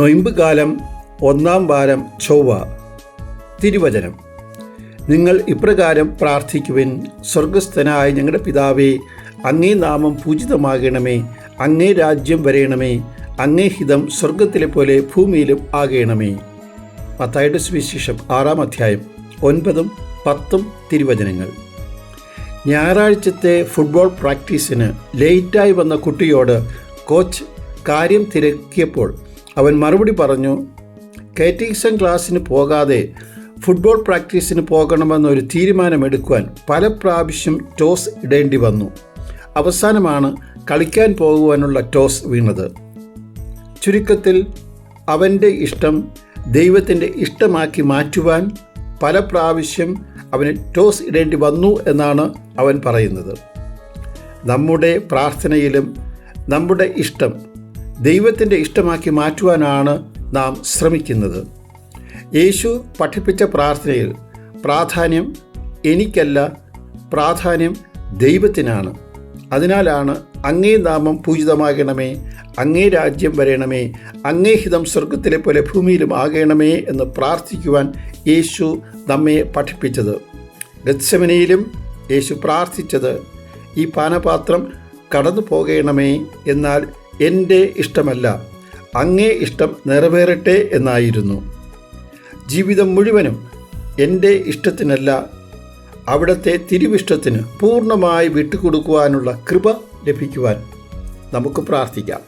നൊയിമ്പ് കാലം 1-ാം വാരം ചൊവ്വ. തിരുവചനം: നിങ്ങൾ ഇപ്രകാരം പ്രാർത്ഥിക്കുവിൻ. സ്വർഗസ്ഥനായ ഞങ്ങളുടെ പിതാവേ, അങ്ങേ നാമം പൂജിതമാകണമേ. അങ്ങേ രാജ്യം വരയണമേ. അങ്ങേ ഹിതം സ്വർഗത്തിലെ പോലെ ഭൂമിയിലും ആകണമേ. മത്തായിയുടെ സുവിശേഷം 6-ാം അധ്യായം 9-10 തിരുവചനങ്ങൾ. ഞായറാഴ്ചത്തെ ഫുട്ബോൾ പ്രാക്ടീസിന് ലേറ്റായി വന്ന കുട്ടിയോട് കോച്ച് കാര്യം തിരക്കിയപ്പോൾ അവൻ മറുപടി പറഞ്ഞു, കാറ്റഗിസം ക്ലാസ്സിന് പോകാതെ ഫുട്ബോൾ പ്രാക്ടീസിന് പോകണമെന്നൊരു തീരുമാനമെടുക്കുവാൻ പല പ്രാവശ്യം ടോസ് ഇടേണ്ടി വന്നു. അവസാനമാണ് കളിക്കാൻ പോകുവാനുള്ള ടോസ് വീണത്. ചുരുക്കത്തിൽ അവൻ്റെ ഇഷ്ടം ദൈവത്തിൻ്റെ ഇഷ്ടമാക്കി മാറ്റുവാൻ പല പ്രാവശ്യം അവന് ടോസ് ഇടേണ്ടി വന്നു എന്നാണ് അവൻ പറയുന്നത്. നമ്മുടെ പ്രാർത്ഥനയിലും നമ്മുടെ ഇഷ്ടം ദൈവത്തിൻ്റെ ഇഷ്ടമാക്കി മാറ്റുവാനാണ് നാം ശ്രമിക്കുന്നത്. യേശു പഠിപ്പിച്ച പ്രാർത്ഥനയിൽ പ്രാധാന്യം എനിക്കല്ല, പ്രാധാന്യം ദൈവത്തിനാണ്. അതിനാലാണ് അങ്ങേ നാമം പൂജിതമാകണമേ, അങ്ങേ രാജ്യം വരയണമേ, അങ്ങേ ഹിതം സ്വർഗത്തിലെ പോലെ ഭൂമിയിലും ആകണമേ എന്ന് പ്രാർത്ഥിക്കുവാൻ യേശു നമ്മെ പഠിപ്പിച്ചത്. ഗത്സമനയിലും യേശു പ്രാർത്ഥിച്ചത്, ഈ പാനപാത്രം കടന്നു പോകണമേ, എന്നാൽ എൻ്റെ ഇഷ്ടമല്ല അങ്ങേ ഇഷ്ടം നിറവേറട്ടെ എന്നായിരുന്നു. ജീവിതം മുഴുവനും എൻ്റെ ഇഷ്ടത്തിനല്ല, അവിടുത്തെ തിരുവിഷ്ടത്തിന് പൂർണ്ണമായി വിട്ടുകൊടുക്കുവാനുള്ള കൃപ ലഭിക്കുവാൻ നമുക്ക് പ്രാർത്ഥിക്കാം.